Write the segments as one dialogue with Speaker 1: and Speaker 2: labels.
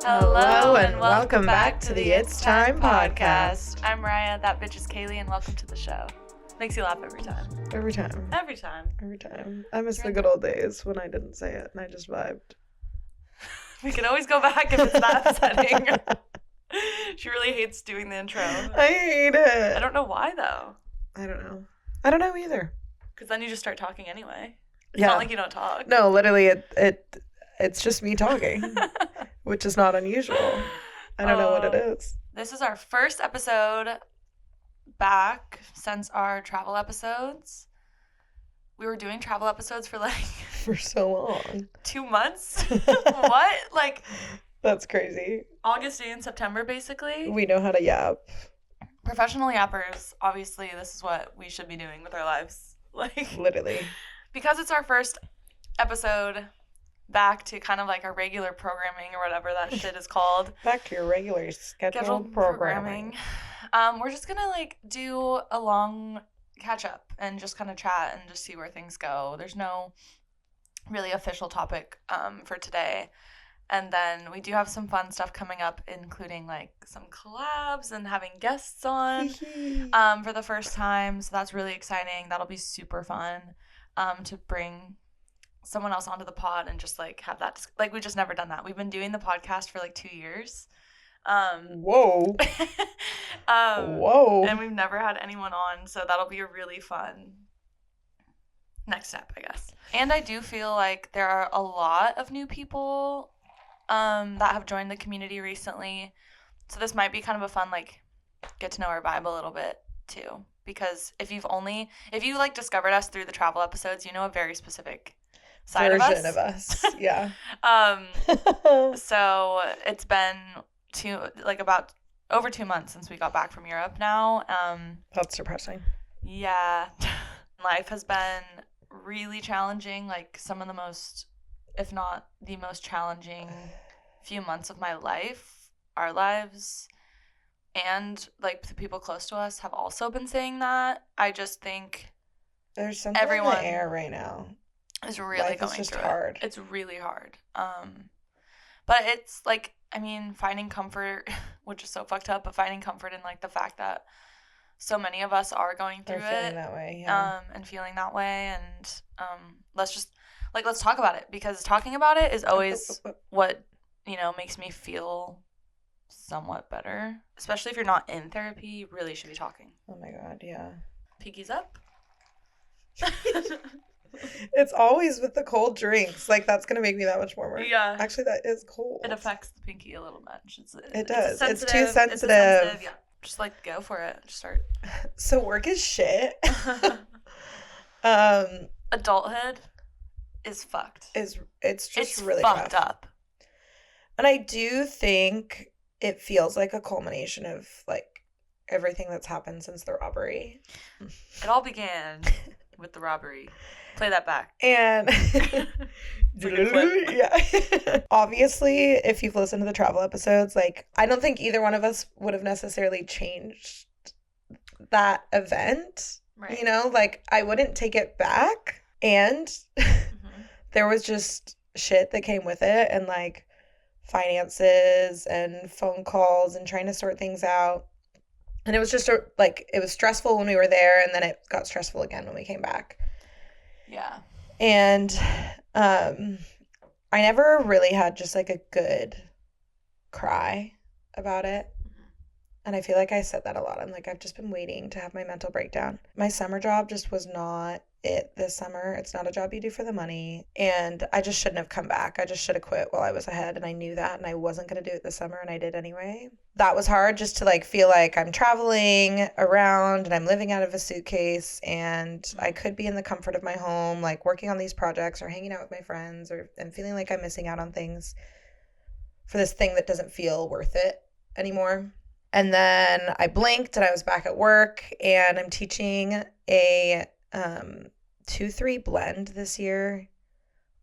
Speaker 1: Hello and welcome back to the It's Time podcast.
Speaker 2: I'm Raya, that bitch is Kaylee, and welcome to the show. Makes you laugh every time.
Speaker 1: Every time.
Speaker 2: Every time.
Speaker 1: Every time. I miss the good old days when I didn't say it and I just vibed.
Speaker 2: We can always go back if it's that upsetting. She really hates doing the intro.
Speaker 1: I hate it.
Speaker 2: I don't know why, though.
Speaker 1: I don't know. I don't know either.
Speaker 2: Because then you just start talking anyway. It's
Speaker 1: Yeah.
Speaker 2: not like you don't talk.
Speaker 1: No, literally, it's just me talking, which is not unusual. I don't know what it is.
Speaker 2: This is our first episode back since our travel episodes. We were doing travel episodes for
Speaker 1: For so long.
Speaker 2: 2 months? What?
Speaker 1: That's crazy.
Speaker 2: August and September, basically.
Speaker 1: We know how to yap.
Speaker 2: Professional yappers, obviously, this is what we should be doing with our lives.
Speaker 1: Literally.
Speaker 2: Because it's our first episode back to kind of like our regular programming or whatever that shit is called.
Speaker 1: Back to your regular scheduled programming.
Speaker 2: We're just gonna do a long catch up and just kind of chat and just see where things go. There's no really official topic for today. And then we do have some fun stuff coming up, including some collabs and having guests on for the first time. So that's really exciting. That'll be super fun to bring someone else onto the pod and just have that. We've just never done that. We've been doing the podcast for 2 years.
Speaker 1: Whoa. Whoa.
Speaker 2: And we've never had anyone on. So that'll be a really fun next step, I guess. And I do feel like there are a lot of new people that have joined the community recently. So this might be kind of a fun, get to know our vibe a little bit too. Because if you discovered us through the travel episodes, you know a very specific side
Speaker 1: version
Speaker 2: of
Speaker 1: us. Yeah.
Speaker 2: So it's been about over 2 months since we got back from Europe now.
Speaker 1: That's depressing.
Speaker 2: Yeah. Life has been really challenging, some of the most, if not the most challenging few months of my life, our lives, and the people close to us have also been saying that. I just think
Speaker 1: there's something in the air right now.
Speaker 2: Is really
Speaker 1: Life
Speaker 2: going
Speaker 1: is just
Speaker 2: through
Speaker 1: hard.
Speaker 2: It's really hard. But it's finding comfort, which is so fucked up, but finding comfort in the fact that so many of us are going through
Speaker 1: feeling that way, yeah.
Speaker 2: And feeling that way, and let's talk about it, because talking about it is always what makes me feel somewhat better. Especially if you're not in therapy, you really should be talking.
Speaker 1: Oh my god, yeah.
Speaker 2: Pinkies up.
Speaker 1: It's always with the cold drinks. That's gonna make me that much warmer.
Speaker 2: Yeah.
Speaker 1: Actually, that is cold.
Speaker 2: It affects the pinky a little much.
Speaker 1: It does. It's too sensitive.
Speaker 2: It's sensitive. Yeah. Just go for it. Just start.
Speaker 1: So work is shit.
Speaker 2: Adulthood is fucked.
Speaker 1: It's just really
Speaker 2: fucked
Speaker 1: rough.
Speaker 2: up.
Speaker 1: And I do think it feels like a culmination of everything that's happened since the robbery.
Speaker 2: It all began with the robbery. Play that back.
Speaker 1: And yeah. Obviously, if you've listened to the travel episodes, I don't think either one of us would have necessarily changed that event.
Speaker 2: Right.
Speaker 1: I wouldn't take it back. And there was just shit that came with it, and finances and phone calls and trying to sort things out. And it was just it was stressful when we were there, and then it got stressful again when we came back.
Speaker 2: Yeah.
Speaker 1: And I never really had just a good cry about it. And I feel like I said that a lot. I'm I've just been waiting to have my mental breakdown. My summer job just was not it this summer. It's not a job you do for the money. And I just shouldn't have come back. I just should have quit while I was ahead. And I knew that. And I wasn't going to do it this summer. And I did anyway. That was hard, just to feel like I'm traveling around and I'm living out of a suitcase. And I could be in the comfort of my home, working on these projects or hanging out with my friends, and feeling like I'm missing out on things for this thing that doesn't feel worth it anymore. And then I blinked and I was back at work, and I'm teaching a 2-3 blend this year,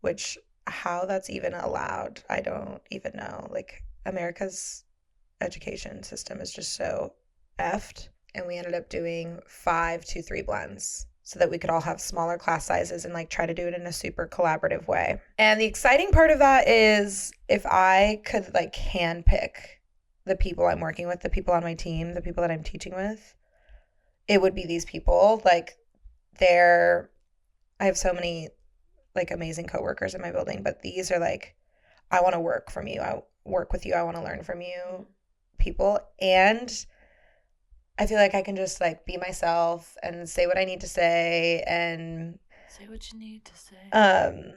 Speaker 1: which how that's even allowed, I don't even know. America's education system is just so effed. And we ended up doing 5 2-3 blends. so that we could all have smaller class sizes and like try to do it in a super collaborative way. And the exciting part of that is if I could like handpick the people I'm working with, the people on my team, the people that I'm teaching with, it would be these people. Like I have so many like amazing coworkers in my building, but these are like, I want to work from you. I work with you. I want to learn from you people. And I feel like I can just like be myself and say what I need to say and
Speaker 2: say what you need to say.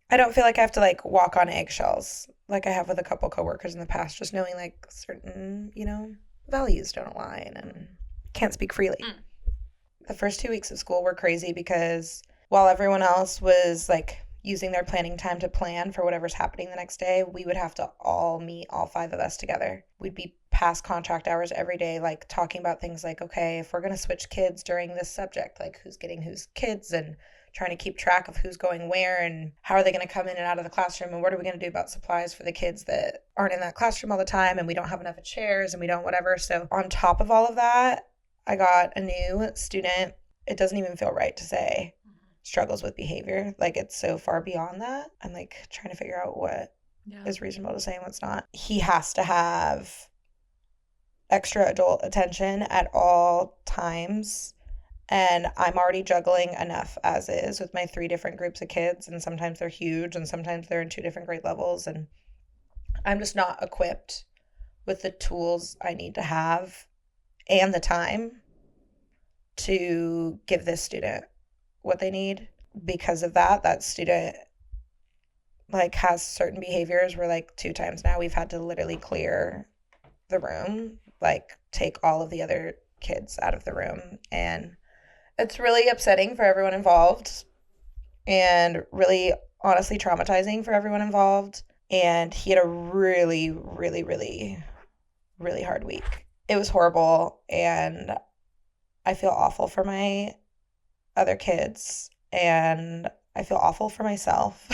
Speaker 1: I don't feel like I have to like walk on eggshells like I have with a couple coworkers in the past, just knowing like certain, values don't align and can't speak freely. The first 2 weeks of school were crazy because while everyone else was like using their planning time to plan for whatever's happening the next day, we would have to all meet, all 5 of us together. We'd be past contract hours every day, like talking about things like, okay, if we're going to switch kids during this subject, like who's getting whose kids, and trying to keep track of who's going where and how are they going to come in and out of the classroom, and what are we going to do about supplies for the kids that aren't in that classroom all the time and we don't have enough chairs and we don't whatever. So on top of all of that, I got a new student. It doesn't even feel right to say struggles with behavior. Like it's so far beyond that. I'm like trying to figure out what is reasonable to say and what's not. He has to have extra adult attention at all times. And I'm already juggling enough as is with my 3 different groups of kids. And sometimes they're huge and sometimes they're in 2 different grade levels. And I'm just not equipped with the tools I need to have and the time to give this student what they need. Because of that student like has certain behaviors where like 2 times now we've had to literally clear the room, like take all of the other kids out of the room. And it's really upsetting for everyone involved and really honestly traumatizing for everyone involved. And he had a really, really, really, really hard week. It was horrible, and I feel awful for my other kids, and I feel awful for myself.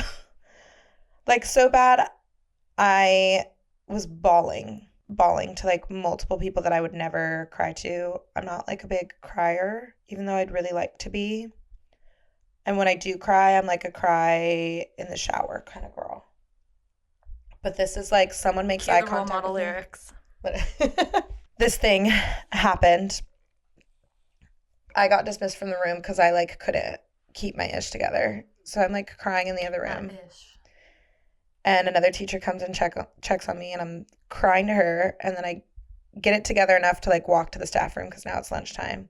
Speaker 1: Like so bad, I was bawling to like multiple people that I would never cry to. I'm not like a big crier, even though I'd really like to be. And when I do cry, I'm like a cry in the shower kind of girl. But this is like someone makes eye contact. Role model lyrics. This thing happened. I got dismissed from the room because I like couldn't keep my ish together. So I'm like crying in the other room. And another teacher comes and checks on me, and I'm crying to her. And then I get it together enough to like walk to the staff room because now it's lunchtime.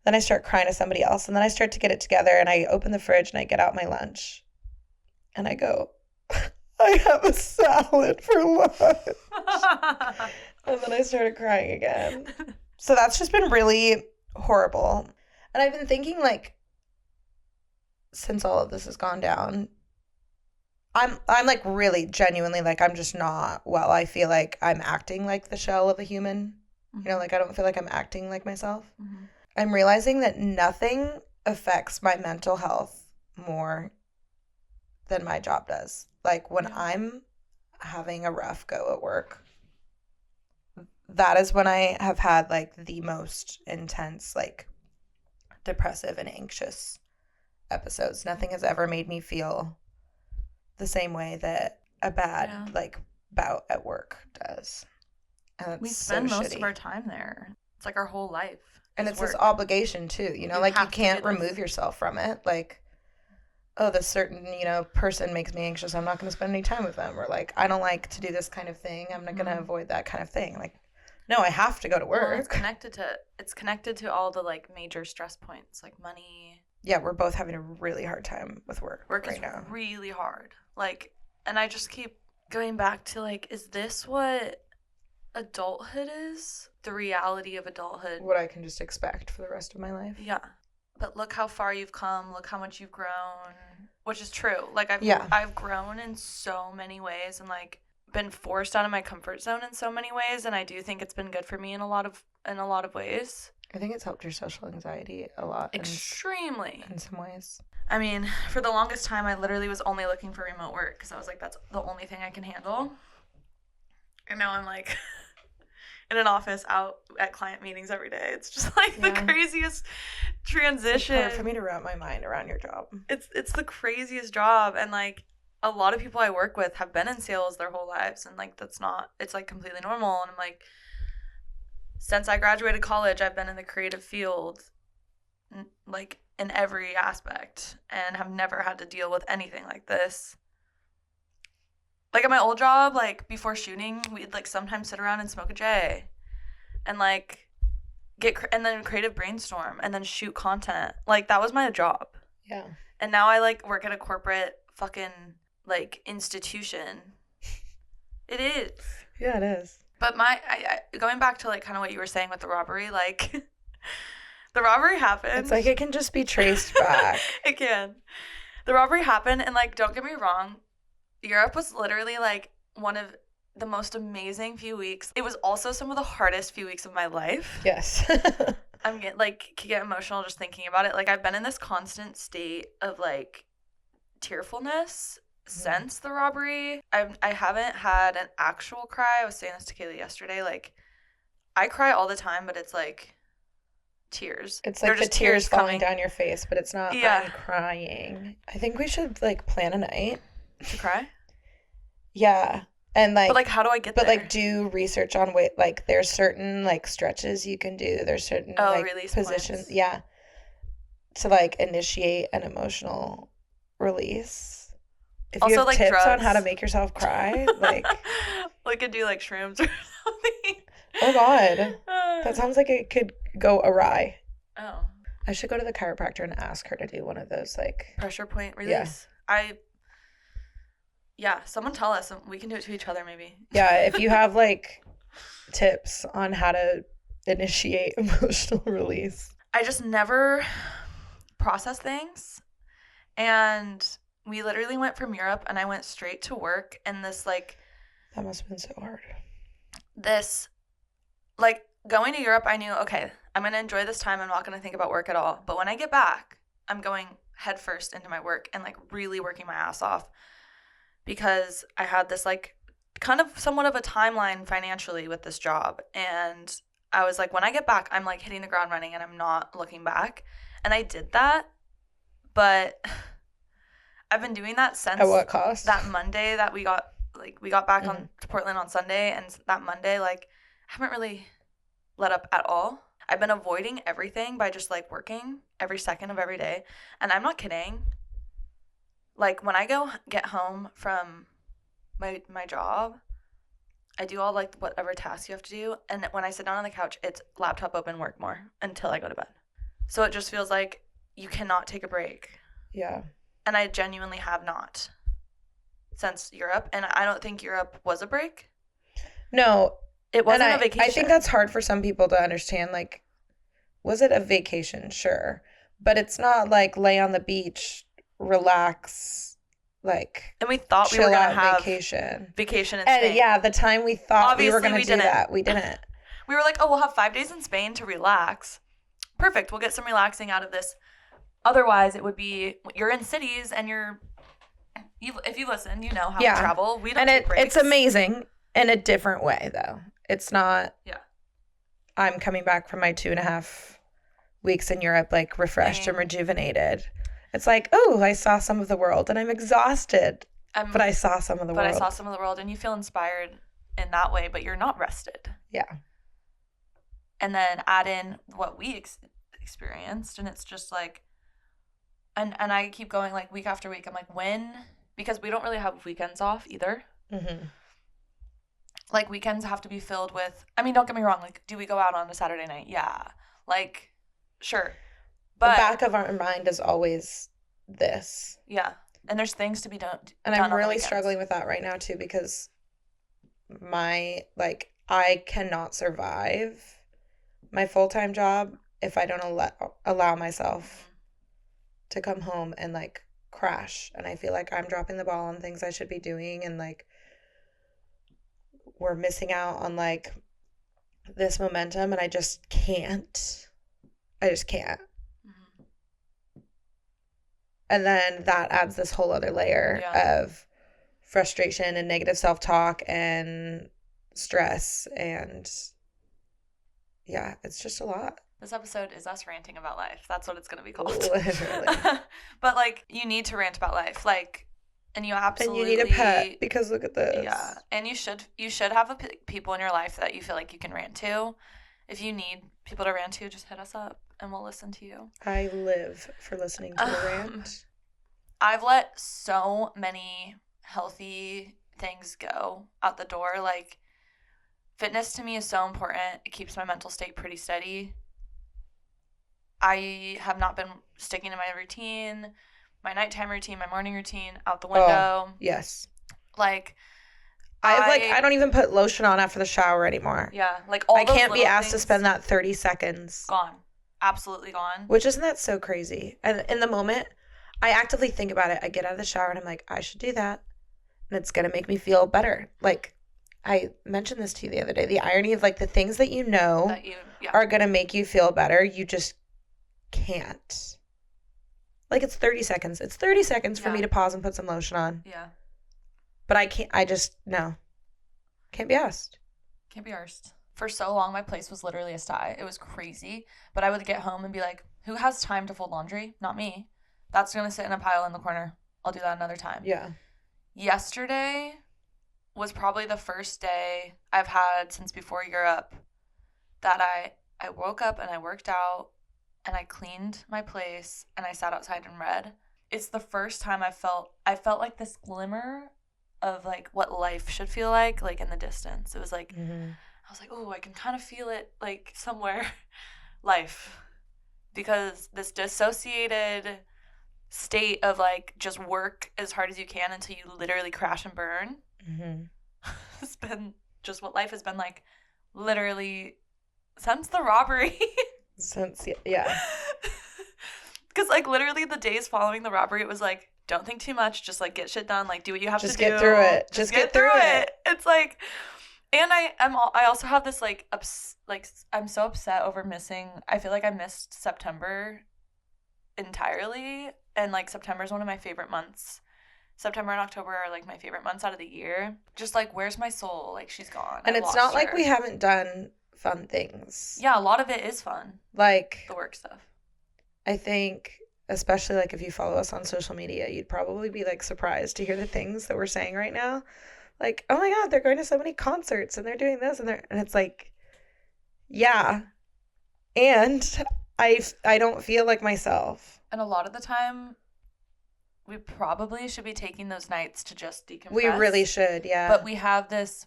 Speaker 1: Then I start crying to somebody else, and then I start to get it together, and I open the fridge and I get out my lunch, and I go, I have a salad for lunch. And then I started crying again. So that's just been really horrible. And I've been thinking like, since all of this has gone down, I'm like really genuinely like I'm just not well. I feel like I'm acting like the shell of a human. Like I don't feel like I'm acting like myself. I'm realizing that nothing affects my mental health more than my job does. Like when I'm having a rough go at work, that is when I have had like the most intense, like depressive and anxious episodes. Nothing has ever made me feel the same way that a bad like bout at work does. And
Speaker 2: we spend most of our time there. It's like our whole life.
Speaker 1: And it's this obligation too, like you can't remove yourself from it. Like, oh, this certain, person makes me anxious. I'm not going to spend any time with them. Or like, I don't like to do this kind of thing. I'm not going to avoid that kind of thing. Like, no, I have to go to work.
Speaker 2: Well, it's connected to all the like major stress points, like money.
Speaker 1: Yeah, we're both having a really hard time with work right now.
Speaker 2: Work is really hard. Like, and I just keep going back to like, is this what adulthood is? The reality of adulthood.
Speaker 1: What I can just expect for the rest of my life.
Speaker 2: Yeah. But look how far you've come. Look how much you've grown. Which is true. Like, I've grown in so many ways and like been forced out of my comfort zone in so many ways. And I do think it's been good for me in a lot of ways.
Speaker 1: I think it's helped your social anxiety a lot.
Speaker 2: Extremely.
Speaker 1: In some ways.
Speaker 2: I mean, for the longest time, I literally was only looking for remote work because I was like, that's the only thing I can handle. And now I'm like in an office out at client meetings every day. It's just like the craziest transition.
Speaker 1: It's hard for me to wrap my mind around your job.
Speaker 2: It's the craziest job, and like a lot of people I work with have been in sales their whole lives, and like that's not, it's like completely normal. And I'm like, since I graduated college, I've been in the creative field, like in every aspect, and have never had to deal with anything like this. Like at my old job, like before shooting, we'd like sometimes sit around and smoke a J, and like and then creative brainstorm, and then shoot content. Like that was my job.
Speaker 1: Yeah.
Speaker 2: And now I like work at a corporate fucking like institution. It is.
Speaker 1: Yeah, it is.
Speaker 2: But I going back to like kind of what you were saying with the robbery, like the robbery happened.
Speaker 1: It's like it can just be traced back.
Speaker 2: It can. The robbery happened, and like don't get me wrong, Europe was literally like one of the most amazing few weeks. It was also some of the hardest few weeks of my life.
Speaker 1: Yes.
Speaker 2: I'm getting like get emotional just thinking about it. Like I've been in this constant state of like tearfulness since the robbery. I haven't had an actual cry. I was saying this to Kaylee yesterday. Like I cry all the time, but it's like tears.
Speaker 1: It's like the tears falling down your face, but it's not I'm crying. I think we should like plan a night
Speaker 2: to cry.
Speaker 1: Yeah. And like,
Speaker 2: but like, how do I get
Speaker 1: there? But
Speaker 2: like,
Speaker 1: do research on like there's certain like stretches you can do. There's certain like positions, points. Yeah, to like initiate an emotional release. If also, you have like tips drugs. On how to make yourself cry, like
Speaker 2: we could do like shrooms or something.
Speaker 1: Oh God, that sounds like it could go awry.
Speaker 2: Oh,
Speaker 1: I should go to the chiropractor and ask her to do one of those like
Speaker 2: pressure point release. Yeah, someone tell us. We can do it to each other maybe.
Speaker 1: Yeah, if you have like tips on how to initiate emotional release.
Speaker 2: I just never process things. And we literally went from Europe and I went straight to work, and this like...
Speaker 1: That must have been so hard.
Speaker 2: This, like going to Europe, I knew, okay, I'm going to enjoy this time. I'm not going to think about work at all. But when I get back, I'm going headfirst into my work and like really working my ass off. Because I had this like kind of somewhat of a timeline financially with this job. And I was like, when I get back, I'm like hitting the ground running and I'm not looking back. And I did that. But I've been doing that since...
Speaker 1: At what cost?
Speaker 2: That Monday that we got back on to Portland on Sunday. And that Monday, like, I haven't really let up at all. I've been avoiding everything by just like working every second of every day. And I'm not kidding. Like, when I go get home from my job, I do all, like, whatever tasks you have to do. And when I sit down on the couch, it's laptop open, work more until I go to bed. So it just feels like you cannot take a break.
Speaker 1: Yeah.
Speaker 2: And I genuinely have not since Europe. And I don't think Europe was a break.
Speaker 1: No.
Speaker 2: It wasn't a vacation.
Speaker 1: I think that's hard for some people to understand. Like, was it a vacation? Sure. But it's not like lay on the beach, relax, like,
Speaker 2: and we thought we were gonna have
Speaker 1: vacation
Speaker 2: in Spain.
Speaker 1: Yeah, the time we thought
Speaker 2: obviously
Speaker 1: we were gonna do that, we didn't.
Speaker 2: We were like, oh, we'll have 5 days in Spain to relax. Perfect, we'll get some relaxing out of this. Otherwise, it would be you're in cities and if you listen, you know how we travel. We don't take breaks.
Speaker 1: It's amazing in a different way, though. It's not.
Speaker 2: Yeah.
Speaker 1: I'm coming back from my 2.5 weeks in Europe, like refreshed and rejuvenated. It's like, oh, I saw some of the world, and I'm exhausted, but I saw some of the world.
Speaker 2: But I saw some of the world, and you feel inspired in that way, but you're not rested.
Speaker 1: Yeah.
Speaker 2: And then add in what we experienced, and it's just like, and I keep going like week after week. I'm like, when? Because we don't really have weekends off either.
Speaker 1: Mm-hmm.
Speaker 2: Like, weekends have to be filled with, I mean, don't get me wrong, like, do we go out on a Saturday night? Yeah. Like, sure. But
Speaker 1: the back of our mind is always this.
Speaker 2: Yeah. And there's things to be done.
Speaker 1: And I'm really struggling with that right now, too, because I cannot survive my full-time job if I don't allow myself to come home and, like, crash. And I feel like I'm dropping the ball on things I should be doing, and, like, we're missing out on, like, this momentum, and I just can't. And then that adds this whole other layer of frustration and negative self-talk and stress, and it's just a lot.
Speaker 2: This episode is us ranting about life. That's what it's going to be called.
Speaker 1: Literally.
Speaker 2: But, like, you need to rant about life. Like, and you absolutely...
Speaker 1: And you need a pet, because look at this.
Speaker 2: Yeah. And you should have people in your life that you feel like you can rant to. If you need people to rant to, just hit us up, and we'll listen to you.
Speaker 1: I live for listening to the rant.
Speaker 2: I've let so many healthy things go out the door. Like, fitness to me is so important. It keeps my mental state pretty steady. I have not been sticking to my routine, my nighttime routine, my morning routine, out the window.
Speaker 1: Oh, yes.
Speaker 2: Like,
Speaker 1: I don't even put lotion on after the shower anymore.
Speaker 2: Yeah, like all
Speaker 1: I
Speaker 2: those
Speaker 1: can't be asked to
Speaker 2: things
Speaker 1: spend that 30 seconds.
Speaker 2: gone. Absolutely gone.
Speaker 1: Which, isn't that so crazy? And in the moment, I actively think about it. I get out of the shower and I'm like, I should do that. And it's going to make me feel better. Like, I mentioned this to you the other day. The irony of, like, the things that you know are going to make you feel better, you just can't. Like, it's 30 seconds. It's 30 seconds for me to pause and put some lotion on.
Speaker 2: Yeah.
Speaker 1: But I can't. No. Can't be asked.
Speaker 2: Can't be arsed. For so long, my place was literally a sty. It was crazy. But I would get home and be like, who has time to fold laundry? Not me. That's going to sit in a pile in the corner. I'll do that another time.
Speaker 1: Yeah.
Speaker 2: Yesterday was probably the first day I've had since before Europe that I woke up and I worked out and I cleaned my place and I sat outside and read. It's the first time I felt like this glimmer of, like, what life should feel like in the distance. It was like, I was like, oh, I can kind of feel it, like, somewhere. Life. Because this dissociated state of, like, just work as hard as you can until you literally crash and burn has been just what life has been like literally since the robbery.
Speaker 1: Yeah.
Speaker 2: Because, like, literally the days following the robbery, it was like, don't think too much, just, like, get shit done, like, do what you have to do.
Speaker 1: Just get through it. Just get through it.
Speaker 2: It's like, and I also have this, like, I'm so upset over missing, I feel like I missed September entirely, and, like, September is one of my favorite months. September and October are, like, my favorite months out of the year. Just, like, where's my soul? Like, she's gone.
Speaker 1: And it's not like we haven't done fun things.
Speaker 2: Yeah, a lot of it is fun.
Speaker 1: Like,
Speaker 2: the work stuff.
Speaker 1: I think, especially, like, if you follow us on social media, you'd probably be, like, surprised to hear the things that we're saying right now. Like, oh my God, they're going to so many concerts and they're doing this and it's like, yeah. And I don't feel like myself.
Speaker 2: And a lot of the time, we probably should be taking those nights to just decompress.
Speaker 1: We really should, yeah.
Speaker 2: But we have this...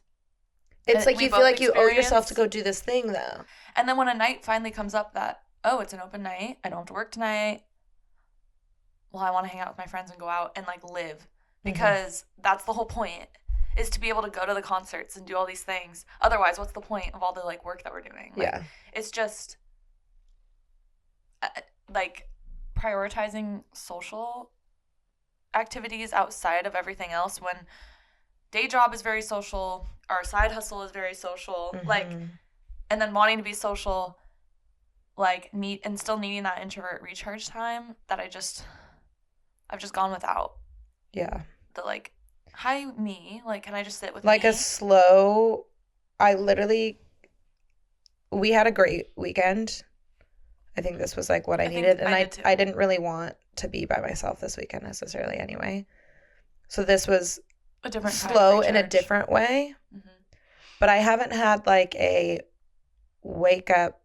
Speaker 1: It's like you feel like you owe yourself to go do this thing, though.
Speaker 2: And then when a night finally comes up that, oh, it's an open night, I don't have to work tonight, well, I want to hang out with my friends and go out and, like, live. Because that's the whole point, is to be able to go to the concerts and do all these things. Otherwise, what's the point of all the, like, work that we're doing? Like,
Speaker 1: yeah.
Speaker 2: It's just, like, prioritizing social activities outside of everything else when day job is very social, our side hustle is very social, like, and then wanting to be social, like, still needing that introvert recharge time that I've just gone without.
Speaker 1: Yeah.
Speaker 2: The, like, hi, me, like, can I just sit with
Speaker 1: like
Speaker 2: me?
Speaker 1: We had a great weekend. I think this was, like, what I needed. And I didn't really want to be by myself this weekend necessarily anyway. So this was
Speaker 2: a different
Speaker 1: slow in a different way. But I haven't had, like, a wake up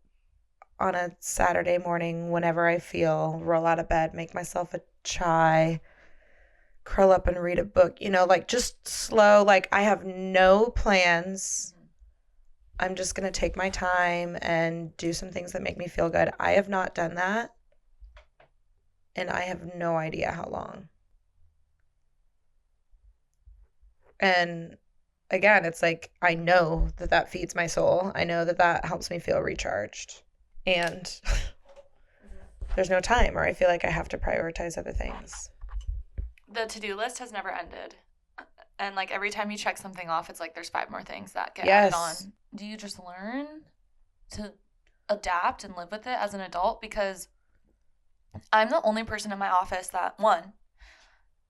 Speaker 1: on a Saturday morning whenever I feel, roll out of bed, make myself a chai, curl up and read a book, like, just slow. Like, I have no plans. I'm just going to take my time and do some things that make me feel good. I have not done that, and I have no idea how long. And again, it's like, I know that feeds my soul. I know that helps me feel recharged. And there's no time, or I feel like I have to prioritize other things.
Speaker 2: The to-do list has never ended. And, like, every time you check something off, it's like there's 5 more things that get added on. Do you just learn to adapt and live with it as an adult? Because I'm the only person in my office that, one,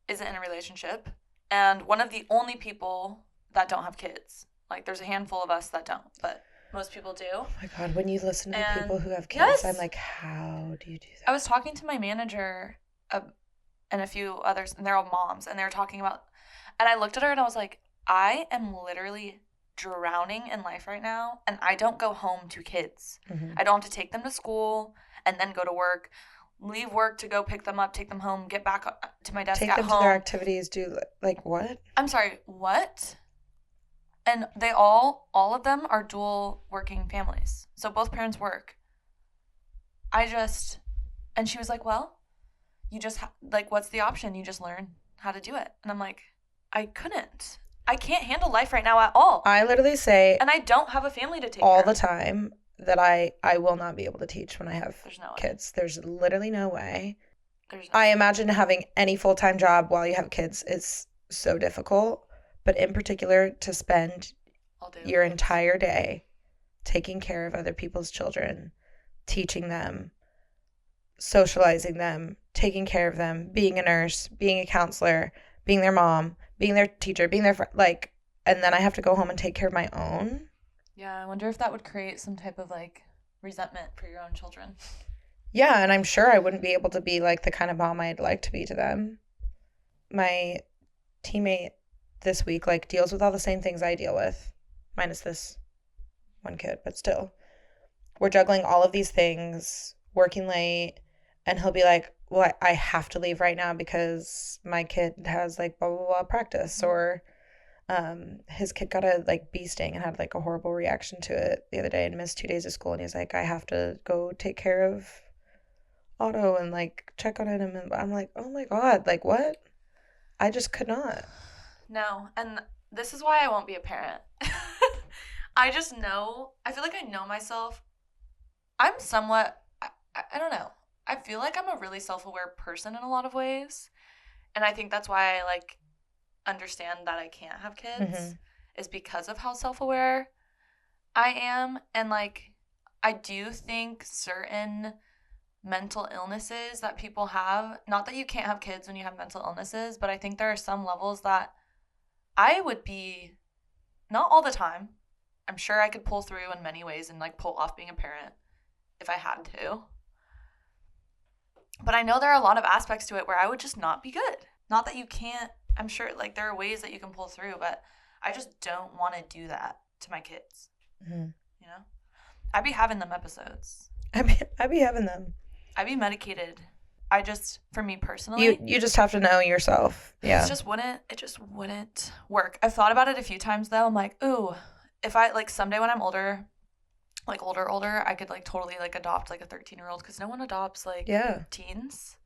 Speaker 2: isn't in a relationship, and one of the only people that don't have kids. Like, there's a handful of us that don't, but most people do.
Speaker 1: Oh my God, when you listen to people who have kids,
Speaker 2: yes,
Speaker 1: I'm like, how do you do that?
Speaker 2: I was talking to my manager and a few others, and they're all moms, and they were talking about, and I looked at her and I was like, I am literally drowning in life right now, and I don't go home to kids.
Speaker 1: Mm-hmm.
Speaker 2: I don't have to take them to school and then go to work, leave work to go pick them up, take them home, get back to my desk
Speaker 1: Take
Speaker 2: at
Speaker 1: them
Speaker 2: home.
Speaker 1: to their activities, do like what?
Speaker 2: I'm sorry, what? And they all of them are dual working families. So both parents work. And she was like, well, you just, like, what's the option? You just learn how to do it. And I'm like, I couldn't. I can't handle life right now at all.
Speaker 1: I literally say,
Speaker 2: and I don't have a family to take
Speaker 1: all
Speaker 2: care
Speaker 1: the
Speaker 2: of.
Speaker 1: time that I will not be able to teach when I have kids. There's literally no way. I imagine having any full-time job while you have kids is so difficult, but in particular to spend your entire day taking care of other people's children, teaching them, socializing them, taking care of them, being a nurse, being a counselor, being their mom, being their teacher, being their friend, like, and then I have to go home and take care of my own.
Speaker 2: Yeah, I wonder if that would create some type of, like, resentment for your own children.
Speaker 1: Yeah, and I'm sure I wouldn't be able to be, like, the kind of mom I'd like to be to them. My teammate this week, like, deals with all the same things I deal with, minus this one kid, but still. We're juggling all of these things, working late, and he'll be like, well, I have to leave right now because my kid has, like, blah, blah, blah practice, or his kid got a, like, bee sting and had, like, a horrible reaction to it the other day and missed 2 days of school, and he's like, I have to go take care of Otto and, like, check on him, and I'm like, oh my God, like, what? I just could not.
Speaker 2: No, and this is why I won't be a parent. I just know, I feel like I know myself. I'm somewhat, I don't know. I feel like I'm a really self-aware person in a lot of ways. And I think that's why I, like, understand that I can't have kids, is because of how self-aware I am. And, like, I do think certain mental illnesses that people have, not that you can't have kids when you have mental illnesses, but I think there are some levels that I would be, not all the time, I'm sure I could pull through in many ways and, like, pull off being a parent if I had to. But I know there are a lot of aspects to it where I would just not be good. Not that you can't, I'm sure, like, there are ways that you can pull through, but I just don't want to do that to my kids. You know? I'd be having them episodes.
Speaker 1: I'd be having them.
Speaker 2: I'd be medicated. I just, for me personally.
Speaker 1: You just have to know yourself. Yeah.
Speaker 2: It just wouldn't work. I've thought about it a few times, though. I'm like, ooh, if I, like, someday when I'm older, like, older, I could, like, totally, like, adopt, like, a 13-year-old, because no one adopts, like, teens,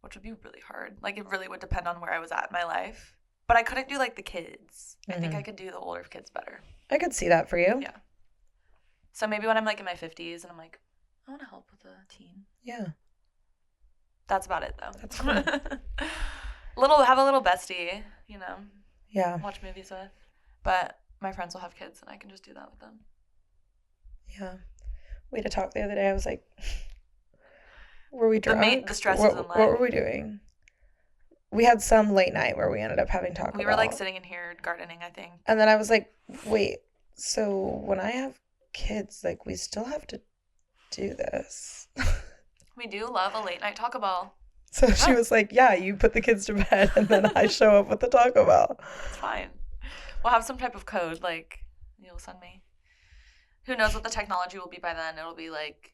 Speaker 2: which would be really hard. Like, it really would depend on where I was at in my life. But I couldn't do, like, the kids. I think I could do the older kids better.
Speaker 1: I could see that for you.
Speaker 2: Yeah. So maybe when I'm, like, in my 50s and I'm like, I want to help with a teen.
Speaker 1: Yeah.
Speaker 2: That's about it, though.
Speaker 1: That's cool.
Speaker 2: Have a little bestie, you know.
Speaker 1: Yeah.
Speaker 2: Watch movies with. But my friends will have kids, and I can just do that with them.
Speaker 1: Yeah. We had a talk the other day. I was like, were we drunk?
Speaker 2: The stresses in life.
Speaker 1: What were we doing? We had some late night where we ended up having talk.
Speaker 2: We were, like, sitting in here gardening, I think.
Speaker 1: And then I was like, wait, so when I have kids, like, we still have to do this.
Speaker 2: We do love a late night Taco Bell.
Speaker 1: So she was like, yeah, you put the kids to bed and then I show up with the Taco Bell.
Speaker 2: It's fine. We'll have some type of code, like, you'll send me. Who knows what the technology will be by then. It'll be like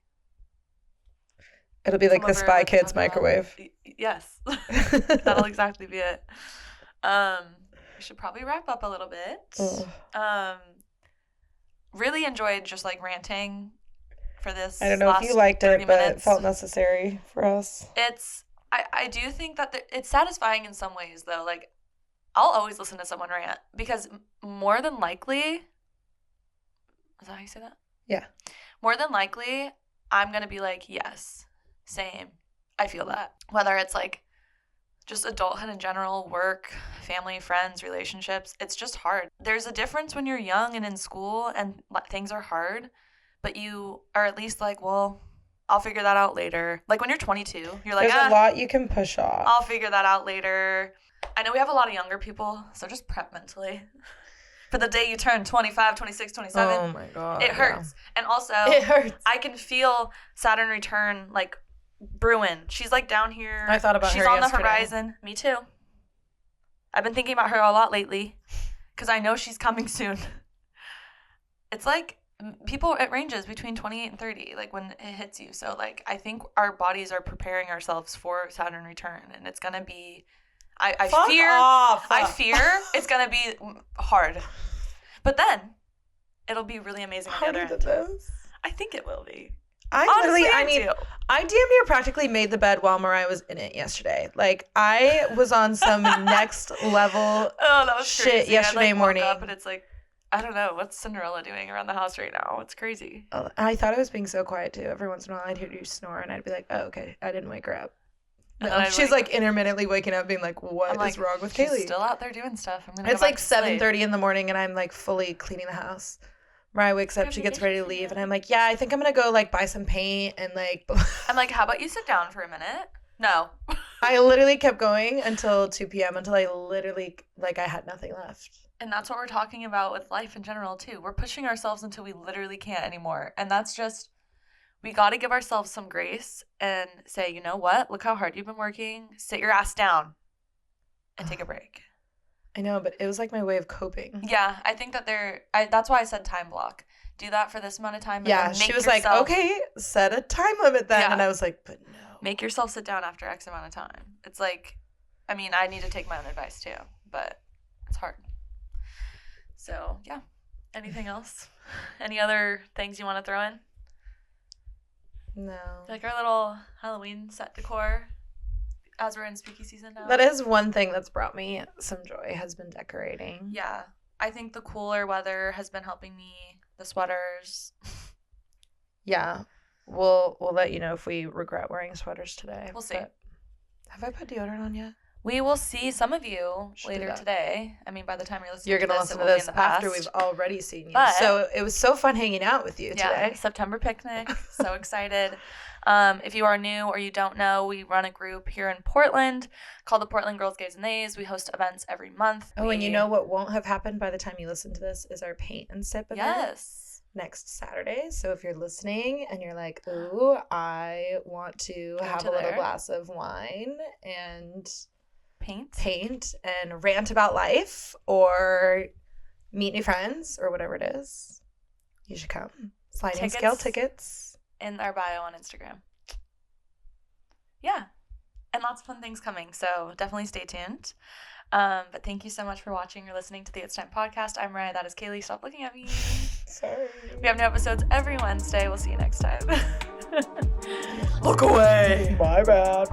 Speaker 2: the
Speaker 1: Spy Kids microwave.
Speaker 2: Yes. That'll exactly be it. We should probably wrap up a little bit. Really enjoyed just, like, ranting for this.
Speaker 1: I don't know if you liked it, but it felt necessary for us.
Speaker 2: I do think that it's satisfying in some ways, though. Like, I'll always listen to someone rant because more than likely, is that how you say that?
Speaker 1: Yeah.
Speaker 2: More than likely, I'm going to be like, yes, same. I feel that. Whether it's, like, just adulthood in general, work, family, friends, relationships, it's just hard. There's a difference when you're young and in school and things are hard, but you are at least like, well, I'll figure that out later. Like, when you're 22, you're like,
Speaker 1: there's a lot you can push off.
Speaker 2: I'll figure that out later. I know we have a lot of younger people, so just prep mentally for the day you turn 25, 26, 27.
Speaker 1: Oh my God.
Speaker 2: It hurts. Yeah. And also,
Speaker 1: it hurts.
Speaker 2: I can feel Saturn return like brewing. She's like down here.
Speaker 1: I thought about her
Speaker 2: She's on
Speaker 1: yesterday.
Speaker 2: the horizon. Me too. I've been thinking about her a lot lately because I know she's coming soon. It's like people, it ranges between 28 and 30, like when it hits you. So like I think our bodies are preparing ourselves for Saturn return, and it's gonna be I fear it's gonna be hard. But then it'll be really amazing on the other
Speaker 1: Harder than
Speaker 2: end.
Speaker 1: this.
Speaker 2: I think it will be.
Speaker 1: I damn near practically made the bed while Mariah was in it yesterday. Like, I was on some next level shit
Speaker 2: crazy.
Speaker 1: yesterday morning.
Speaker 2: Woke up and it's like, I don't know, what's Cinderella doing around the house right now? It's crazy.
Speaker 1: I thought I was being so quiet too. Every once in a while I'd hear you snore and I'd be like, oh, okay, I didn't wake her up. No, she's like intermittently waking up being like, what is wrong with Kaylee?
Speaker 2: She's still out there doing stuff.
Speaker 1: It's like 7:30 in the morning and I'm like fully cleaning the house. Mariah wakes up, she gets ready to leave, and I'm like, yeah, I think I'm gonna go like buy some paint and like.
Speaker 2: I'm like, how about you sit down for a minute? No.
Speaker 1: I literally kept going until 2 p.m. until I literally like I had nothing left.
Speaker 2: And that's what we're talking about with life in general too. We're pushing ourselves until we literally can't anymore, and that's just we got to give ourselves some grace and say, you know what? Look how hard you've been working. Sit your ass down and take a break.
Speaker 1: I know, but it was like my way of coping.
Speaker 2: Yeah, I think that that's why I said time block. Do that for this amount of time.
Speaker 1: Yeah, she was like, okay, set a time limit then. Yeah. And I was like, but no.
Speaker 2: Make yourself sit down after X amount of time. It's like, I mean, I need to take my own advice too, but it's hard. So, yeah. Anything else? Any other things you want to throw in?
Speaker 1: No.
Speaker 2: Like our little Halloween set decor. As we're in spooky season now.
Speaker 1: That is one thing that's brought me some joy, has been decorating.
Speaker 2: Yeah. I think the cooler weather has been helping me. The sweaters.
Speaker 1: Yeah. We'll let you know if we regret wearing sweaters today.
Speaker 2: We'll see.
Speaker 1: Have I put deodorant on yet?
Speaker 2: We will see some of you later today. I mean, by the time you're listening
Speaker 1: to listen to this after we've already seen you.
Speaker 2: But,
Speaker 1: so it was so fun hanging out with you today.
Speaker 2: September picnic. So excited. If you are new or you don't know, we run a group here in Portland called the Portland Girls, Gays, and Theys. We host events every month.
Speaker 1: Oh, and you know what won't have happened by the time you listen to this is our paint and sip event.
Speaker 2: Yes.
Speaker 1: Next Saturday. So if you're listening and you're like, ooh, I want to have a little glass of wine and paint and rant about life or meet new friends or whatever it is, you should come. Sliding scale tickets.
Speaker 2: In our bio on Instagram. Yeah. And lots of fun things coming. So definitely stay tuned. But thank you so much for watching or listening to the It's Time podcast. I'm Mariah. That is Kaylee. Stop looking at me.
Speaker 1: Sorry.
Speaker 2: We have new episodes every Wednesday. We'll see you next time.
Speaker 1: Look away. My bad.